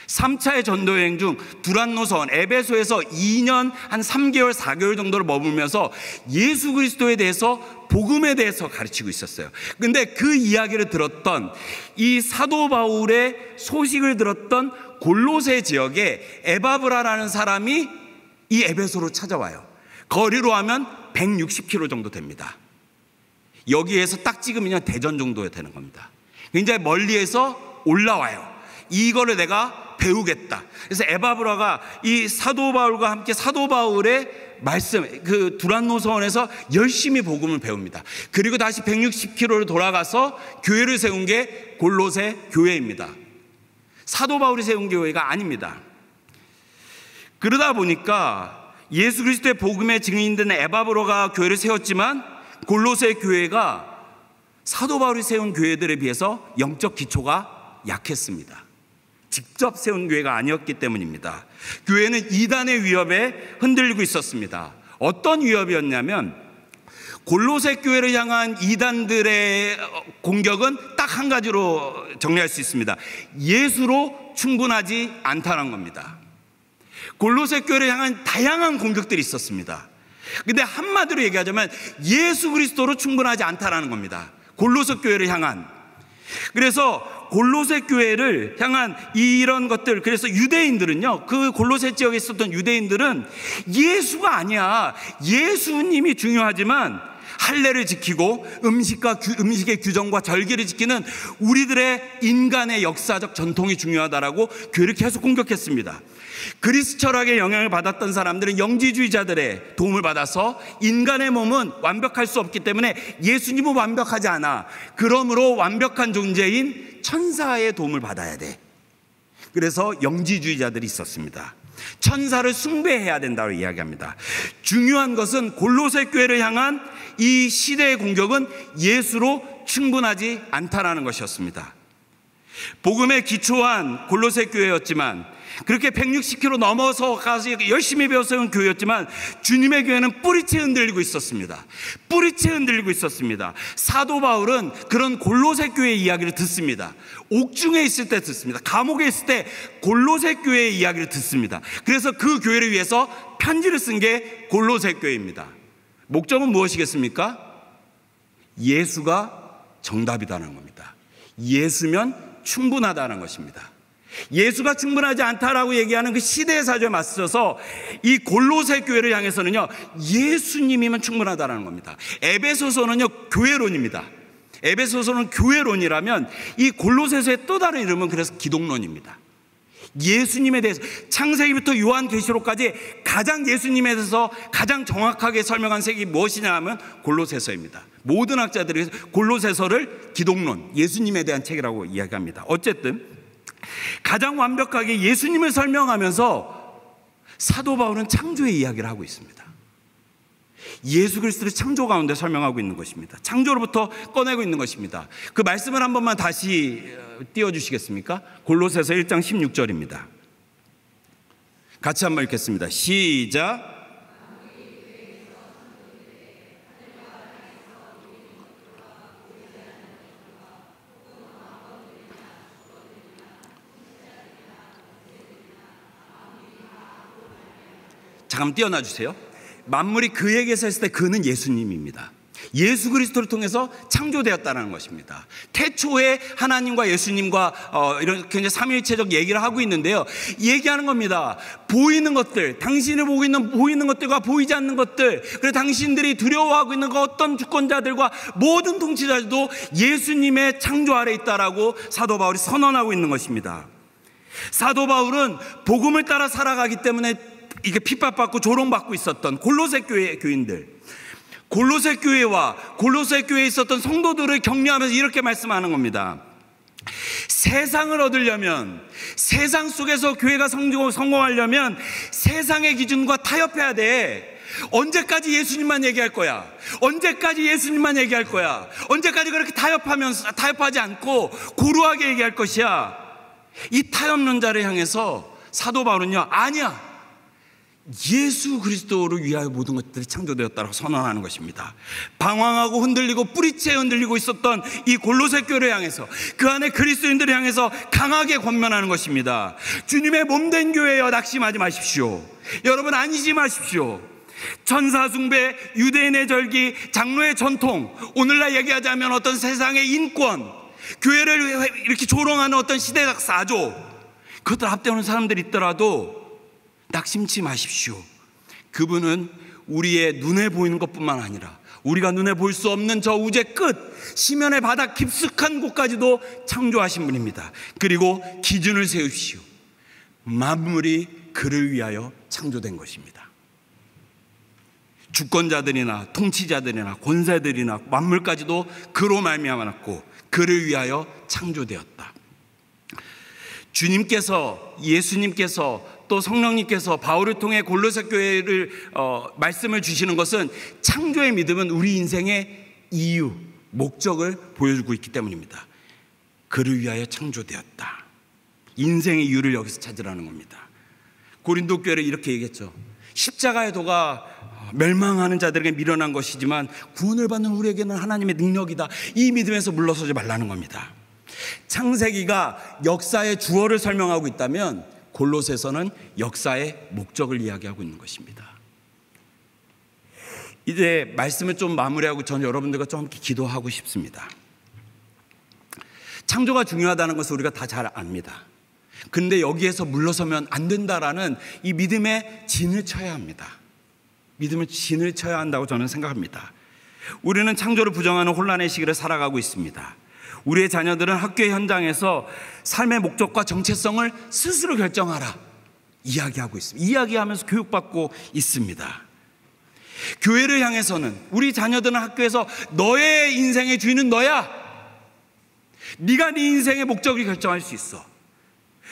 3차의 전도여행 중 두란노 서원, 에베소에서 2년 한 3개월, 4개월 정도를 머물면서 예수 그리스도에 대해서, 복음에 대해서 가르치고 있었어요. 근데 그 이야기를 들었던 이 사도 바울의 소식을 들었던 골로새 지역에 에바브라라는 사람이 이 에베소로 찾아와요. 거리로 하면 160km 정도 됩니다. 여기에서 딱 찍으면 대전 정도 되는 겁니다. 굉장히 멀리에서 올라와요. 이거를 내가 배우겠다. 그래서 에바브라가 이 사도 바울과 함께 사도 바울의 말씀, 그 두란노 서원에서 열심히 복음을 배웁니다. 그리고 다시 160km를 돌아가서 교회를 세운 게 골로새 교회입니다. 사도 바울이 세운 교회가 아닙니다. 그러다 보니까 예수 그리스도의 복음의 증인된 에바브라가 교회를 세웠지만 골로새 교회가 사도 바울이 세운 교회들에 비해서 영적 기초가 약했습니다. 직접 세운 교회가 아니었기 때문입니다. 교회는 이단의 위협에 흔들리고 있었습니다. 어떤 위협이었냐면 골로새 교회를 향한 이단들의 공격은 딱 한 가지로 정리할 수 있습니다. 예수로 충분하지 않다는 겁니다. 골로새 교회를 향한 다양한 공격들이 있었습니다. 근데 한마디로 얘기하자면 예수 그리스도로 충분하지 않다라는 겁니다. 골로새 교회를 향한. 그래서 골로새 교회를 향한 이런 것들, 그래서 유대인들은요, 그 골로새 지역에 있었던 유대인들은 예수가 아니야, 예수님이 중요하지만 할례를 지키고 음식의 규정과 절기를 지키는 우리들의 인간의 역사적 전통이 중요하다라고 교회를 계속 공격했습니다. 그리스 철학의 영향을 받았던 사람들은 영지주의자들의 도움을 받아서 인간의 몸은 완벽할 수 없기 때문에 예수님은 완벽하지 않아, 그러므로 완벽한 존재인 천사의 도움을 받아야 돼. 그래서 영지주의자들이 있었습니다. 천사를 숭배해야 된다고 이야기합니다. 중요한 것은 골로새 교회를 향한 이 시대의 공격은 예수로 충분하지 않다라는 것이었습니다. 복음에 기초한 골로새 교회였지만, 그렇게 160km 넘어서 가서 열심히 배워서 교회였지만 주님의 교회는 뿌리채 흔들리고 있었습니다. 뿌리채 흔들리고 있었습니다. 사도 바울은 그런 골로새 교회의 이야기를 듣습니다. 옥중에 있을 때 듣습니다. 감옥에 있을 때 골로새 교회의 이야기를 듣습니다. 그래서 그 교회를 위해서 편지를 쓴 게 골로새 교회입니다. 목적은 무엇이겠습니까? 예수가 정답이다는 겁니다. 예수면 충분하다는 것입니다. 예수가 충분하지 않다라고 얘기하는 그 시대의 사조에 맞서서 이 골로새 교회를 향해서는요, 예수님이면 충분하다라는 겁니다. 에베소서는요, 교회론입니다. 에베소서는 교회론이라면 이 골로새서의 또 다른 이름은 그래서 기독론입니다. 예수님에 대해서 창세기부터 요한계시록까지 가장 예수님에 대해서 가장 정확하게 설명한 책이 무엇이냐 하면 골로새서입니다. 모든 학자들이 골로새서를 기독론, 예수님에 대한 책이라고 이야기합니다. 어쨌든 가장 완벽하게 예수님을 설명하면서 사도 바울은 창조의 이야기를 하고 있습니다. 예수 그리스도를 창조 가운데 설명하고 있는 것입니다. 창조로부터 꺼내고 있는 것입니다. 그 말씀을 한 번만 다시 띄워주시겠습니까? 골로새서 1장 16절입니다. 같이 한번 읽겠습니다. 시작. 잠깐 띄어놔 주세요. 만물이 그에게서 했을 때 그는 예수님입니다. 예수 그리스도를 통해서 창조되었다는 것입니다. 태초에 하나님과 예수님과 이렇게 이제 삼위일체적 얘기를 하고 있는데요. 얘기하는 겁니다. 보이는 것들, 당신이 보고 있는 보이는 것들과 보이지 않는 것들, 그리고 당신들이 두려워하고 있는 그 어떤 주권자들과 모든 통치자들도 예수님의 창조 아래 있다라고 사도 바울이 선언하고 있는 것입니다. 사도 바울은 복음을 따라 살아가기 때문에 이게 핍박받고 조롱받고 있었던 골로새 교회 교인들, 골로새 교회와 골로새 교회에 있었던 성도들을 격려하면서 이렇게 말씀하는 겁니다. 세상을 얻으려면, 세상 속에서 교회가 성공하려면 세상의 기준과 타협해야 돼. 언제까지 예수님만 얘기할 거야? 언제까지 예수님만 얘기할 거야? 언제까지 그렇게 타협하지 않고 고루하게 얘기할 것이야? 이 타협론자를 향해서 사도 바울은요, 아니야, 예수 그리스도를 위하여 모든 것들이 창조되었다고 선언하는 것입니다. 방황하고 흔들리고 뿌리채 흔들리고 있었던 이 골로새 교회를 향해서, 그 안에 그리스도인들을 향해서 강하게 권면하는 것입니다. 주님의 몸된 교회여, 낙심하지 마십시오. 여러분, 안심하지 마십시오. 천사 숭배, 유대인의 절기, 장로의 전통, 오늘날 얘기하자면 어떤 세상의 인권, 교회를 이렇게 조롱하는 어떤 시대적 사조, 그것들 앞대우는 사람들이 있더라도 낙심치 마십시오. 그분은 우리의 눈에 보이는 것뿐만 아니라 우리가 눈에 볼 수 없는 저 우주의 끝, 심연의 바닥 깊숙한 곳까지도 창조하신 분입니다. 그리고 기준을 세우시오. 만물이 그를 위하여 창조된 것입니다. 주권자들이나 통치자들이나 권세들이나 만물까지도 그로 말미암았고 그를 위하여 창조되었다. 주님께서, 예수님께서, 또 성령님께서 바울을 통해 골로새 교회를 말씀을 주시는 것은 창조의 믿음은 우리 인생의 이유, 목적을 보여주고 있기 때문입니다. 그를 위하여 창조되었다. 인생의 이유를 여기서 찾으라는 겁니다. 고린도 교회를 이렇게 얘기했죠. 십자가의 도가 멸망하는 자들에게 미련한 것이지만 구원을 받는 우리에게는 하나님의 능력이다. 이 믿음에서 물러서지 말라는 겁니다. 창세기가 역사의 주어를 설명하고 있다면 골로새서는 역사의 목적을 이야기하고 있는 것입니다. 이제 말씀을 좀 마무리하고 저는 여러분들과 좀 함께 기도하고 싶습니다. 창조가 중요하다는 것을 우리가 다 잘 압니다. 그런데 여기에서 물러서면 안 된다라는 이 믿음의 진을 쳐야 합니다. 믿음의 진을 쳐야 한다고 저는 생각합니다. 우리는 창조를 부정하는 혼란의 시기를 살아가고 있습니다. 우리의 자녀들은 학교의 현장에서 삶의 목적과 정체성을 스스로 결정하라 이야기하고 있습니다. 이야기하면서 교육받고 있습니다. 교회를 향해서는 우리 자녀들은 학교에서 너의 인생의 주인은 너야. 네가 네 인생의 목적을 결정할 수 있어.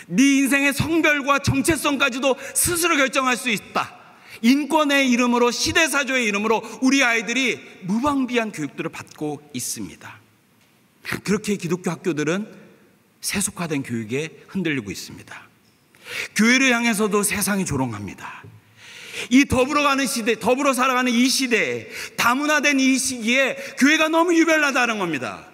네 인생의 성별과 정체성까지도 스스로 결정할 수 있다. 인권의 이름으로, 시대사조의 이름으로 우리 아이들이 무방비한 교육들을 받고 있습니다. 그렇게 기독교 학교들은 세속화된 교육에 흔들리고 있습니다. 교회를 향해서도 세상이 조롱합니다. 이 더불어가는 시대, 더불어 살아가는 이 시대에, 다문화된 이 시기에 교회가 너무 유별나다는 겁니다.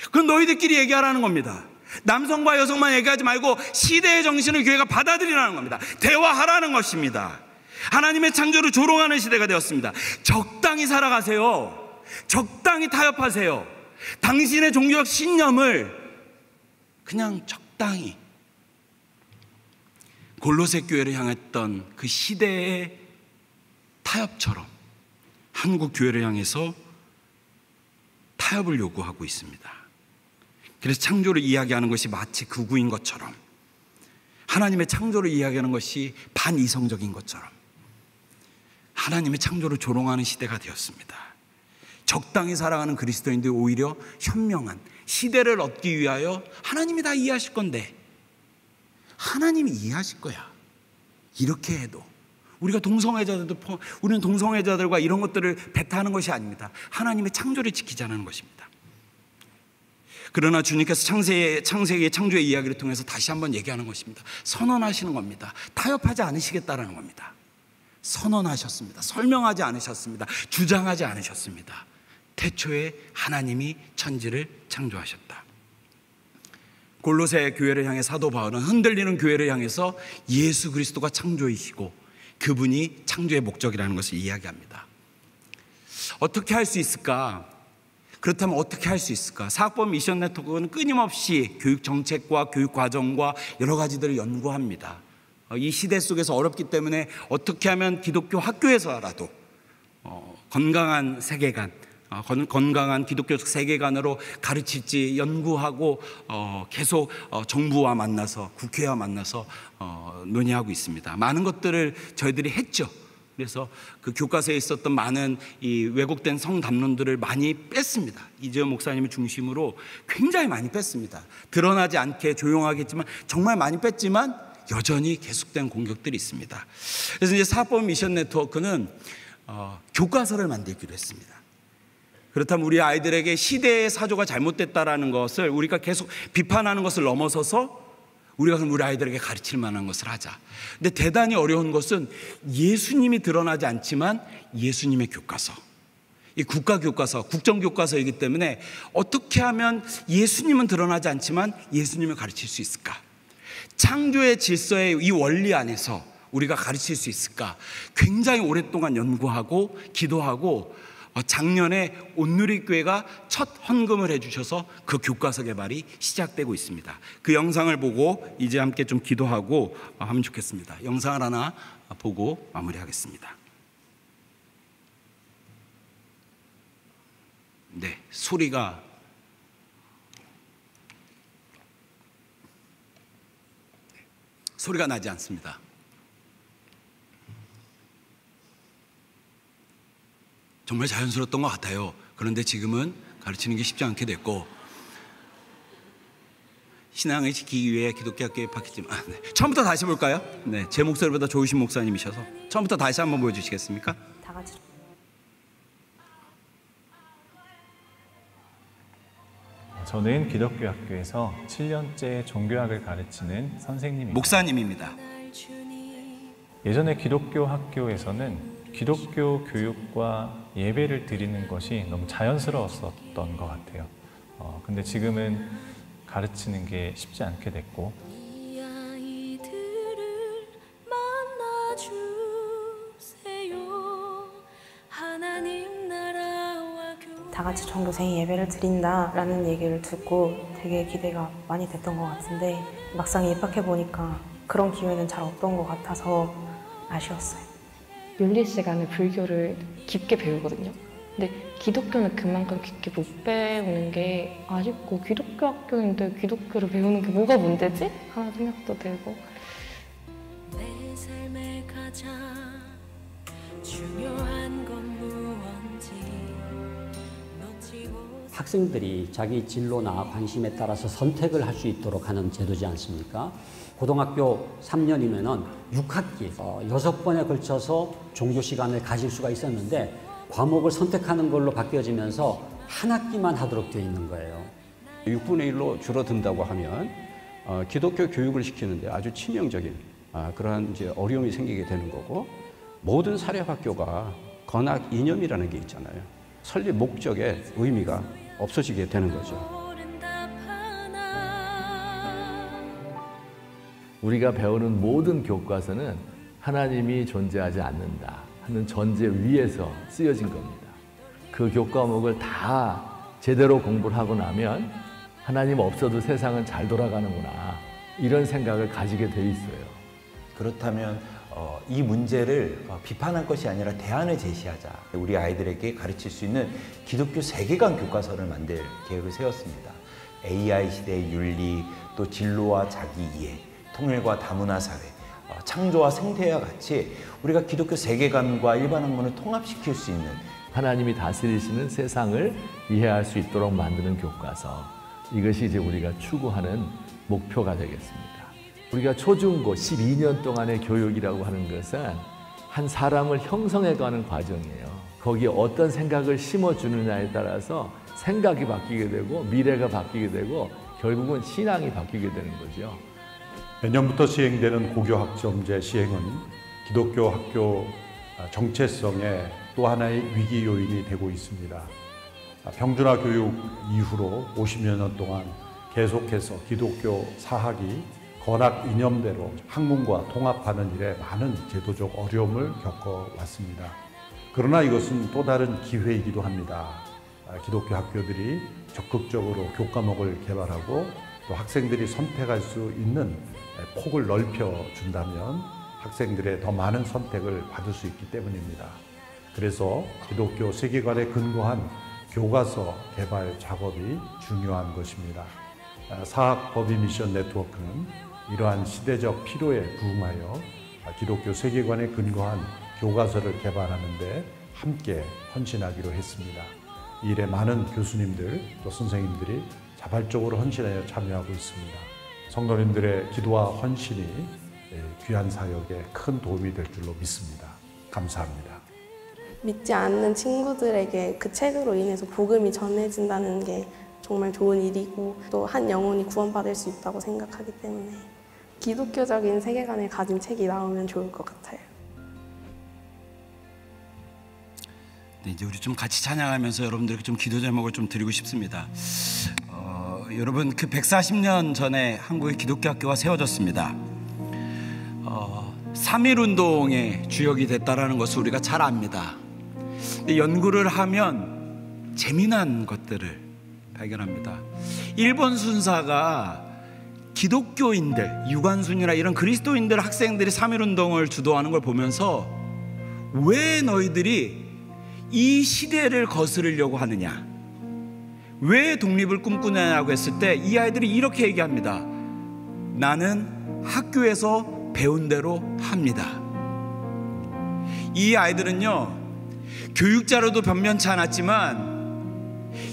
그건 너희들끼리 얘기하라는 겁니다. 남성과 여성만 얘기하지 말고 시대의 정신을 교회가 받아들이라는 겁니다. 대화하라는 것입니다. 하나님의 창조를 조롱하는 시대가 되었습니다. 적당히 살아가세요. 적당히 타협하세요. 당신의 종교적 신념을 그냥 적당히. 골로새 교회를 향했던 그 시대의 타협처럼 한국 교회를 향해서 타협을 요구하고 있습니다. 그래서 창조를 이야기하는 것이 마치 극우인 것처럼, 하나님의 창조를 이야기하는 것이 반이성적인 것처럼 하나님의 창조를 조롱하는 시대가 되었습니다. 적당히 살아가는 그리스도인들이 오히려 현명한 시대를 얻기 위하여 하나님이 다 이해하실 건데, 하나님이 이해하실 거야. 이렇게 해도 우리가 우리는 동성애자들과 이런 것들을 배타하는 것이 아닙니다. 하나님의 창조를 지키자는 것입니다. 그러나 주님께서 창세기의 창조의 이야기를 통해서 다시 한번 얘기하는 것입니다. 선언하시는 겁니다. 타협하지 않으시겠다라는 겁니다. 선언하셨습니다. 설명하지 않으셨습니다. 주장하지 않으셨습니다. 태초에 하나님이 천지를 창조하셨다. 골로새 교회를 향해 사도 바울은 흔들리는 교회를 향해서 예수 그리스도가 창조이시고 그분이 창조의 목적이라는 것을 이야기합니다. 어떻게 할 수 있을까? 그렇다면 어떻게 할 수 있을까? 사학번 미션 네트워크는 끊임없이 교육 정책과 교육 과정과 여러 가지들을 연구합니다. 이 시대 속에서 어렵기 때문에 어떻게 하면 기독교 학교에서라도 건강한 세계관, 건강한 기독교적 세계관으로 가르칠지 연구하고 계속 정부와 만나서, 국회와 만나서 논의하고 있습니다. 많은 것들을 저희들이 했죠. 그래서 그 교과서에 있었던 많은 이 왜곡된 성담론들을 많이 뺐습니다. 이재호 목사님을 중심으로 굉장히 많이 뺐습니다. 드러나지 않게 조용하게 했지만 정말 많이 뺐지만 여전히 계속된 공격들이 있습니다. 그래서 이제 사학번 미션 네트워크는 교과서를 만들기로 했습니다. 그렇다면 우리 아이들에게 시대의 사조가 잘못됐다라는 것을 우리가 계속 비판하는 것을 넘어서서 우리가 그럼 우리 아이들에게 가르칠 만한 것을 하자. 근데 대단히 어려운 것은 예수님이 드러나지 않지만 예수님의 교과서, 이 국가교과서, 국정교과서이기 때문에 어떻게 하면 예수님은 드러나지 않지만 예수님을 가르칠 수 있을까? 창조의 질서의 이 원리 안에서 우리가 가르칠 수 있을까? 굉장히 오랫동안 연구하고 기도하고 작년에 온누리교회가 첫 헌금을 해주셔서 그 교과서 개발이 시작되고 있습니다. 그 영상을 보고 이제 함께 좀 기도하고 하면 좋겠습니다. 영상을 하나 보고 마무리하겠습니다. 네, 소리가 나지 않습니다. 정말 자연스러웠던 것 같아요. 그런데 지금은 가르치는 게 쉽지 않게 됐고, 신앙을 지키기 위해 기독교 학교에 박혔지만 네. 처음부터 다시 볼까요? 네, 제 목소리보다 좋으신 목사님이셔서 처음부터 다시 한번 보여주시겠습니까? 다 같이. 저는 기독교 학교에서 7년째 종교학을 가르치는 선생님입니다. 목사님입니다. 예전에 기독교 학교에서는 기독교 교육과 예배를 드리는 것이 너무 자연스러웠었던 것 같아요. 근데 지금은 가르치는 게 쉽지 않게 됐고, 다 같이 전교생이 예배를 드린다라는 얘기를 듣고 되게 기대가 많이 됐던 것 같은데 막상 입학해 보니까 그런 기회는 잘 없던 것 같아서 아쉬웠어요. 윤리 시간에 불교를 깊게 배우거든요. 근데 기독교는 그만큼 깊게 못 배우는 게 아쉽고, 기독교 학교인데 기독교를 배우는 게 뭐가 문제지? 하는 생각도 들고. 내 삶의 가장 중요한 건 무언지 놓치고. 학생들이 자기 진로나 관심에 따라서 선택을 할 수 있도록 하는 제도지 않습니까? 고등학교 3년이면은 6학기 6번에 걸쳐서 종교 시간을 가질 수가 있었는데 과목을 선택하는 걸로 바뀌어지면서 한 학기만 하도록 되어 있는 거예요. 6분의 1로 줄어든다고 하면 기독교 교육을 시키는데 아주 치명적인 그러한 이제 어려움이 생기게 되는 거고, 모든 사립학교가 건학 이념이라는 게 있잖아요. 설립 목적의 의미가 없어지게 되는 거죠. 우리가 배우는 모든 교과서는 하나님이 존재하지 않는다 하는 전제 위에서 쓰여진 겁니다. 그 교과목을 다 제대로 공부를 하고 나면 하나님 없어도 세상은 잘 돌아가는구나, 이런 생각을 가지게 돼 있어요. 그렇다면 이 문제를 비판할 것이 아니라 대안을 제시하자. 우리 아이들에게 가르칠 수 있는 기독교 세계관 교과서를 만들 계획을 세웠습니다. AI 시대의 윤리, 또 진로와 자기 이해, 통일과 다문화 사회, 창조와 생태와 같이 우리가 기독교 세계관과 일반 학문을 통합시킬 수 있는, 하나님이 다스리시는 세상을 이해할 수 있도록 만드는 교과서, 이것이 이제 우리가 추구하는 목표가 되겠습니다. 우리가 초중고 12년 동안의 교육이라고 하는 것은 한 사람을 형성해가는 과정이에요. 거기에 어떤 생각을 심어주느냐에 따라서 생각이 바뀌게 되고 미래가 바뀌게 되고 결국은 신앙이 바뀌게 되는 거죠. 내년부터 시행되는 고교학점제 시행은 기독교 학교 정체성의 또 하나의 위기 요인이 되고 있습니다. 평준화 교육 이후로 50여 년 동안 계속해서 기독교 사학이 건학 이념대로 학문과 통합하는 일에 많은 제도적 어려움을 겪어왔습니다. 그러나 이것은 또 다른 기회이기도 합니다. 기독교 학교들이 적극적으로 교과목을 개발하고 또 학생들이 선택할 수 있는 폭을 넓혀준다면 학생들의 더 많은 선택을 받을 수 있기 때문입니다. 그래서 기독교 세계관에 근거한 교과서 개발 작업이 중요한 것입니다. 사학법인 미션 네트워크는 이러한 시대적 필요에 부응하여 기독교 세계관에 근거한 교과서를 개발하는 데 함께 헌신하기로 했습니다. 이 일에 많은 교수님들 또 선생님들이 자발적으로 헌신하여 참여하고 있습니다. 성도님들의 기도와 헌신이 귀한 사역에 큰 도움이 될 줄로 믿습니다. 감사합니다. 믿지 않는 친구들에게 그 책으로 인해서 복음이 전해진다는 게 정말 좋은 일이고 또 한 영혼이 구원받을 수 있다고 생각하기 때문에 기독교적인 세계관을 가진 책이 나오면 좋을 것 같아요. 네, 이제 우리 좀 같이 찬양하면서 여러분들에게 좀 기도 제목을 좀 드리고 싶습니다. 여러분 그 140년 전에 한국의 기독교 학교가 세워졌습니다. 3.1운동의 주역이 됐다는 것을 우리가 잘 압니다. 연구를 하면 재미난 것들을 발견합니다. 일본 순사가 기독교인들, 유관순이나 이런 그리스도인들 학생들이 3.1운동을 주도하는 걸 보면서 왜 너희들이 이 시대를 거스르려고 하느냐, 왜 독립을 꿈꾸냐고 했을 때 이 아이들이 이렇게 얘기합니다. 나는 학교에서 배운 대로 합니다. 이 아이들은요, 교육자로도 변변치 않았지만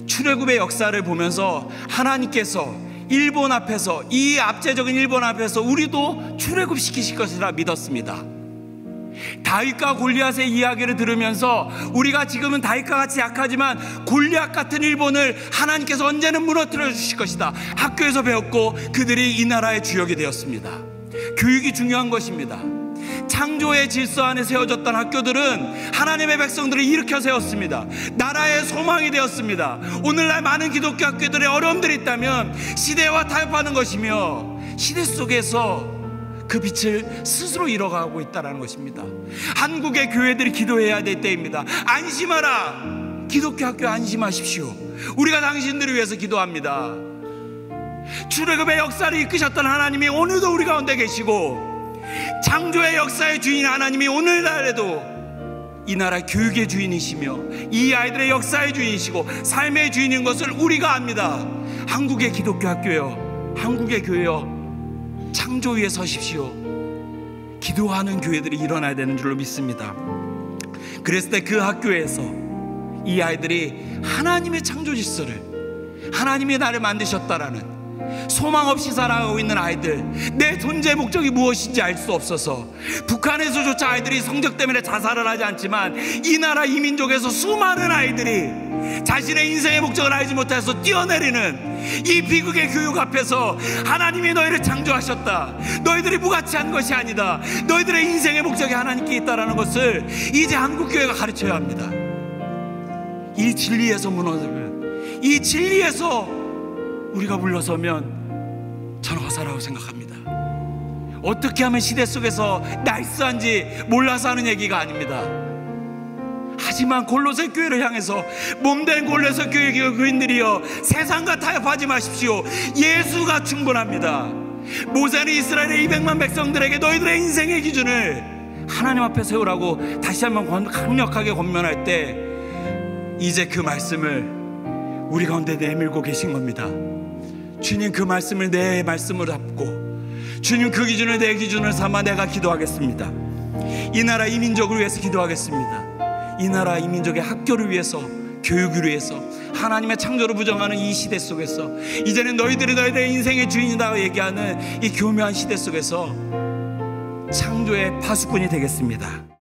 출애굽의 역사를 보면서 하나님께서 일본 앞에서, 이 압제적인 일본 앞에서 우리도 출애굽시키실 것이라 믿었습니다. 다윗과 골리앗의 이야기를 들으면서 우리가 지금은 다윗과 같이 약하지만 골리앗 같은 일본을 하나님께서 언제는 무너뜨려 주실 것이다. 학교에서 배웠고 그들이 이 나라의 주역이 되었습니다. 교육이 중요한 것입니다. 창조의 질서 안에 세워졌던 학교들은 하나님의 백성들을 일으켜 세웠습니다. 나라의 소망이 되었습니다. 오늘날 많은 기독교 학교들의 어려움들이 있다면 시대와 타협하는 것이며 시대 속에서 그 빛을 스스로 잃어가고 있다는 것입니다. 한국의 교회들이 기도해야 될 때입니다. 안심하라, 기독교 학교 안심하십시오. 우리가 당신들을 위해서 기도합니다. 출애굽의 역사를 이끄셨던 하나님이 오늘도 우리 가운데 계시고 창조의 역사의 주인 하나님이 오늘날에도 이 나라 교육의 주인이시며 이 아이들의 역사의 주인이시고 삶의 주인인 것을 우리가 압니다. 한국의 기독교 학교요, 한국의 교회요, 창조 위에 서십시오. 기도하는 교회들이 일어나야 되는 줄로 믿습니다. 그랬을 때 그 학교에서 이 아이들이 하나님의 창조 질서를, 하나님이 나를 만드셨다라는 소망 없이 살아가고 있는 아이들, 내 존재 목적이 무엇인지 알 수 없어서 북한에서조차 아이들이 성적 때문에 자살을 하지 않지만 이 나라 이 민족에서 수많은 아이들이 자신의 인생의 목적을 알지 못해서 뛰어내리는 이 비극의 교육 앞에서 하나님이 너희를 창조하셨다, 너희들이 무가치한 것이 아니다, 너희들의 인생의 목적이 하나님께 있다는 것을 이제 한국교회가 가르쳐야 합니다. 이 진리에서 무너지면, 이 진리에서 우리가 물러서면 저는 화사라고 생각합니다. 어떻게 하면 시대 속에서 나이스한지 몰라서 하는 얘기가 아닙니다. 하지만 골로새 교회를 향해서 몸된 골로새 교회 교인들이여, 세상과 타협하지 마십시오. 예수가 충분합니다. 모세는 이스라엘의 200만 백성들에게 너희들의 인생의 기준을 하나님 앞에 세우라고 다시 한번 강력하게 권면할 때 이제 그 말씀을 우리 가운데 내밀고 계신 겁니다. 주님, 그 말씀을 내 말씀으로 잡고 주님 그 기준을 내 기준을 삼아 내가 기도하겠습니다. 이 나라 이 민족을 위해서 기도하겠습니다. 이 나라 이 민족의 학교를 위해서, 교육을 위해서, 하나님의 창조를 부정하는 이 시대 속에서 이제는 너희들이 너희들의 인생의 주인이라고 얘기하는 이 교묘한 시대 속에서 창조의 파수꾼이 되겠습니다.